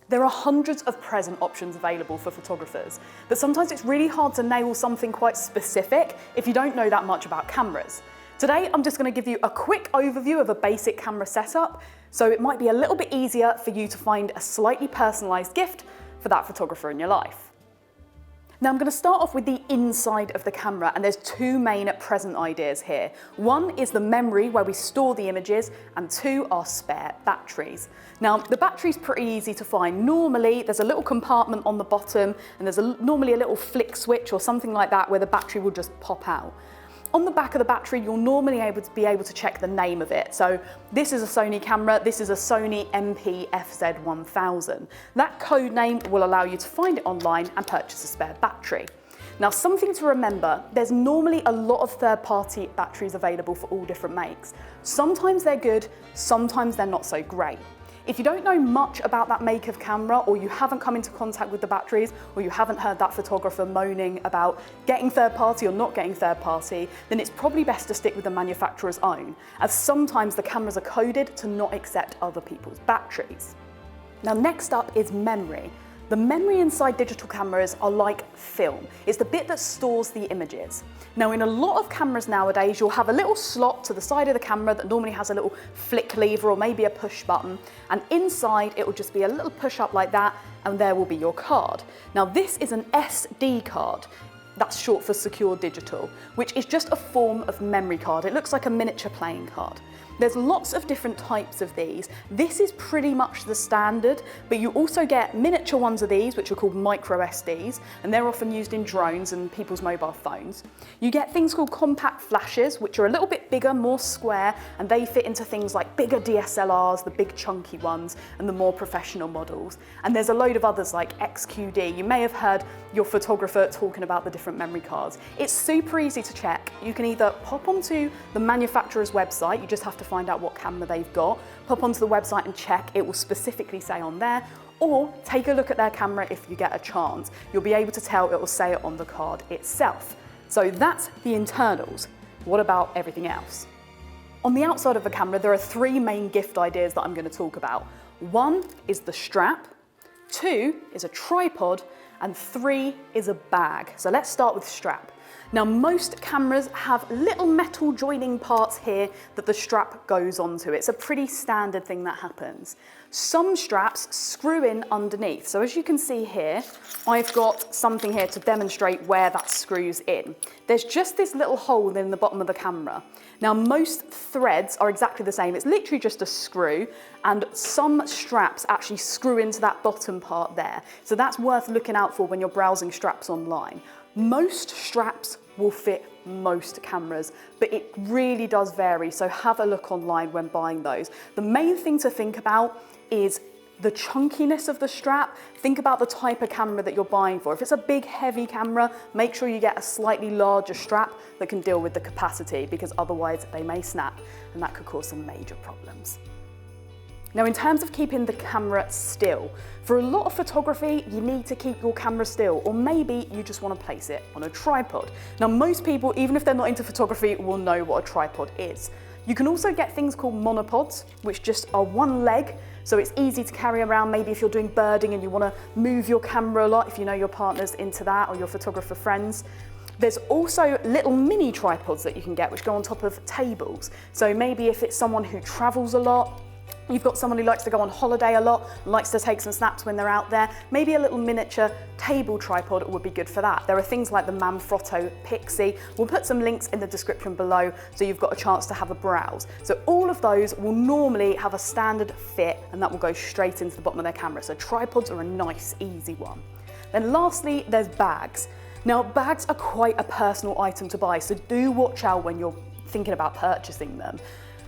There are hundreds of present options available for photographers, but sometimes it's really hard to nail something quite specific if you don't know that much about cameras. Today, I'm just going to give you a quick overview of a basic camera setup, so it might be a little bit easier for you to find a slightly personalised gift for that photographer in your life. Now I'm going to start off with the inside of the camera, and there's two main present ideas here. One is the memory where we store the images, and two are spare batteries. Now the battery's pretty easy to find. Normally there's a little compartment on the bottom, and there's normally a little flick switch or something like that where the battery will just pop out. On the back of the battery, you'll normally be able to check the name of it. So this is a Sony camera, this is a Sony MP-FZ1000. That code name will allow you to find it online and purchase a spare battery. Now, something to remember, there's normally a lot of third-party batteries available for all different makes. Sometimes they're good, sometimes they're not so great. If you don't know much about that make of camera, or you haven't come into contact with the batteries, or you haven't heard that photographer moaning about getting third party or not getting third party, then it's probably best to stick with the manufacturer's own, as sometimes the cameras are coded to not accept other people's batteries. Now next up is memory. The memory inside digital cameras are like film. It's the bit that stores the images. Now in a lot of cameras nowadays, you'll have a little slot to the side of the camera that normally has a little flick lever or maybe a push button, and inside it will just be a little push up like that, and there will be your card. Now this is an SD card. That's short for secure digital, which is just a form of memory card. It looks like a miniature playing card. There's lots of different types of these. This is pretty much the standard, but you also get miniature ones of these, which are called micro SDs, and they're often used in drones and people's mobile phones. You get things called compact flashes, which are a little bit bigger, more square, and they fit into things like bigger DSLRs, the big chunky ones, and the more professional models. And there's a load of others like XQD. You may have heard your photographer talking about the different memory cards. It's super easy to check. You can either pop onto the manufacturer's website, you just have to find out what camera they've got, pop onto the website and check, it will specifically say on there, or take a look at their camera if you get a chance. You'll be able to tell, it will say it on the card itself. So that's the internals. What about everything else? On the outside of the camera, there are three main gift ideas that I'm going to talk about. One is the strap, two is a tripod, and three is a bag. So let's start with strap. Now most cameras have little metal joining parts here that the strap goes onto. It's a pretty standard thing that happens. Some straps screw in underneath. So as you can see here, I've got something here to demonstrate where that screws in. There's just this little hole in the bottom of the camera. Now most threads are exactly the same. It's literally just a screw, and some straps actually screw into that bottom part there. So that's worth looking out for when you're browsing straps online. Most straps will fit most cameras, but it really does vary, so have a look online when buying those. The main thing to think about is the chunkiness of the strap. Think about the type of camera that you're buying for. If it's a big, heavy camera, make sure you get a slightly larger strap that can deal with the capacity, because otherwise they may snap, and that could cause some major problems. Now in terms of keeping the camera still, for a lot of photography, you need to keep your camera still, or maybe you just want to place it on a tripod. Now most people, even if they're not into photography, will know what a tripod is. You can also get things called monopods, which just are one leg, so it's easy to carry around. Maybe if you're doing birding and you want to move your camera a lot, if you know your partner's into that, or your photographer friends. There's also little mini tripods that you can get, which go on top of tables. So maybe if it's someone who travels a lot, you've got someone who likes to go on holiday a lot, likes to take some snaps when they're out there, maybe a little miniature table tripod would be good for that. There are things like the Manfrotto Pixie. We'll put some links in the description below so you've got a chance to have a browse. So all of those will normally have a standard fit, and that will go straight into the bottom of their camera. So tripods are a nice, easy one. Then lastly, there's bags. Now bags are quite a personal item to buy, so do watch out when you're thinking about purchasing them.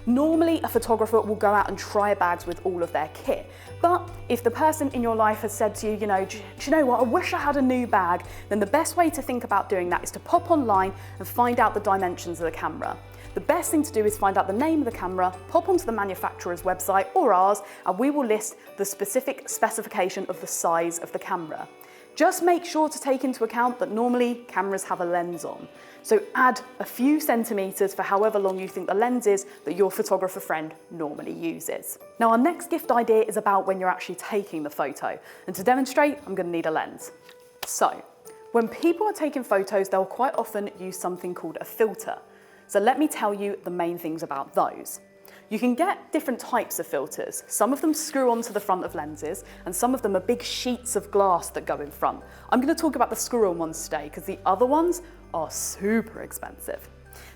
Normally, a photographer will go out and try bags with all of their kit. But if the person in your life has said to you, do you know what, I wish I had a new bag, then the best way to think about doing that is to pop online and find out the dimensions of the camera. The best thing to do is find out the name of the camera, pop onto the manufacturer's website or ours, and we will list the specific specification of the size of the camera. Just make sure to take into account that normally cameras have a lens on. So add a few centimetres for however long you think the lens is that your photographer friend normally uses. Now our next gift idea is about when you're actually taking the photo. And to demonstrate, I'm going to need a lens. So when people are taking photos, they'll quite often use something called a filter. So let me tell you the main things about those. You can get different types of filters. Some of them screw onto the front of lenses, and some of them are big sheets of glass that go in front. I'm going to talk about the screw-on ones today because the other ones are super expensive.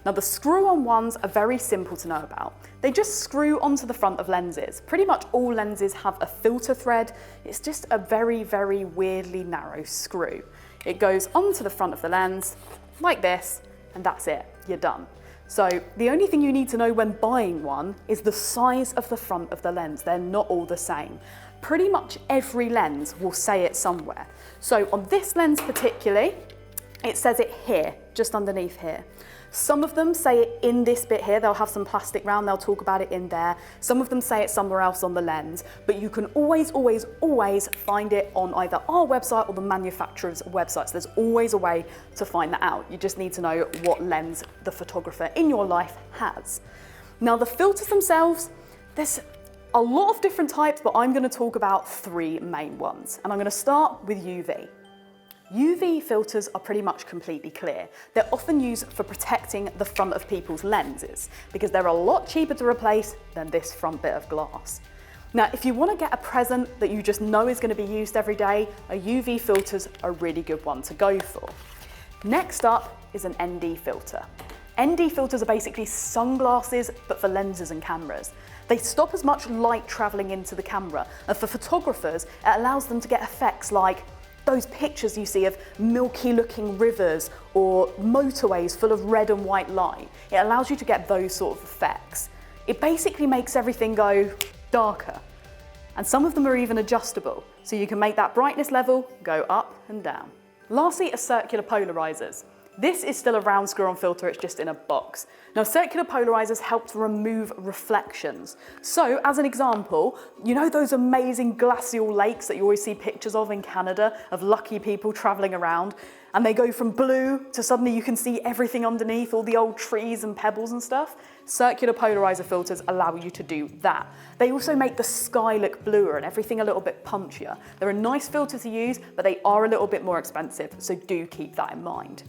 Now the screw-on ones are very simple to know about. They just screw onto the front of lenses. Pretty much all lenses have a filter thread. It's just a very, very weirdly narrow screw. It goes onto the front of the lens like this, and that's it, you're done. So the only thing you need to know when buying one is the size of the front of the lens. They're not all the same. Pretty much every lens will say it somewhere. So on this lens particularly, it says it here, just underneath here. Some of them say it in this bit here. They'll have some plastic round, they'll talk about it in there. Some of them say it somewhere else on the lens, but you can always find it on either our website or the manufacturer's website. So there's always a way to find that out. You just need to know what lens the photographer in your life has. Now the filters themselves, there's a lot of different types, but I'm going to talk about three main ones. And I'm going to start with UV. UV filters are pretty much completely clear. They're often used for protecting the front of people's lenses because they're a lot cheaper to replace than this front bit of glass. Now, if you want to get a present that you just know is going to be used every day, a UV filter's a really good one to go for. Next up is an ND filter. ND filters are basically sunglasses, but for lenses and cameras. They stop as much light traveling into the camera, and for photographers, it allows them to get effects like those pictures you see of milky looking rivers or motorways full of red and white light. It allows you to get those sort of effects. It basically makes everything go darker. And some of them are even adjustable, so you can make that brightness level go up and down. Lastly are circular polarizers. This is still a round screw-on filter, it's just in a box. Now, circular polarizers help to remove reflections. So, as an example, you know those amazing glacial lakes that you always see pictures of in Canada, of lucky people traveling around, and they go from blue to suddenly you can see everything underneath, all the old trees and pebbles and stuff? Circular polarizer filters allow you to do that. They also make the sky look bluer and everything a little bit punchier. They're a nice filter to use, but they are a little bit more expensive, so do keep that in mind.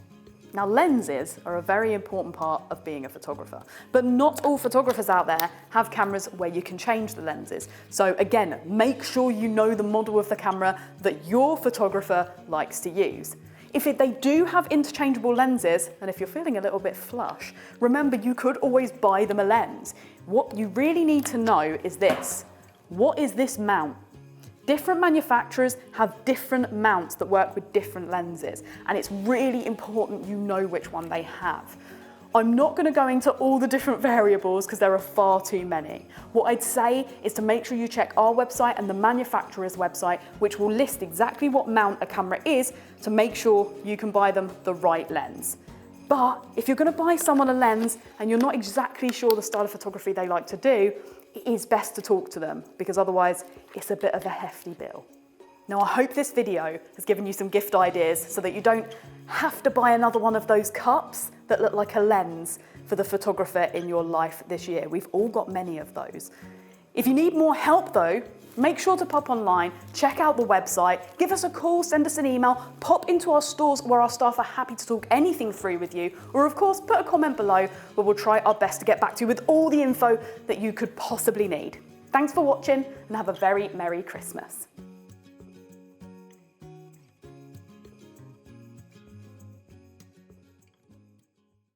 Now, lenses are a very important part of being a photographer, but not all photographers out there have cameras where you can change the lenses. So again, make sure you know the model of the camera that your photographer likes to use. If they do have interchangeable lenses, and if you're feeling a little bit flush, remember you could always buy them a lens. What you really need to know is this. What is this mount? Different manufacturers have different mounts that work with different lenses, and it's really important you know which one they have. I'm not going to go into all the different variables because there are far too many. What I'd say is to make sure you check our website and the manufacturer's website, which will list exactly what mount a camera is to make sure you can buy them the right lens. But if you're going to buy someone a lens and you're not exactly sure the style of photography they like to do, it is best to talk to them because otherwise it's a bit of a hefty bill. Now, I hope this video has given you some gift ideas so that you don't have to buy another one of those cups that look like a lens for the photographer in your life this year. We've all got many of those. If you need more help though, make sure to pop online, check out the website, give us a call, send us an email, pop into our stores where our staff are happy to talk anything through with you, or of course put a comment below where we'll try our best to get back to you with all the info that you could possibly need. Thanks for watching and have a very Merry Christmas.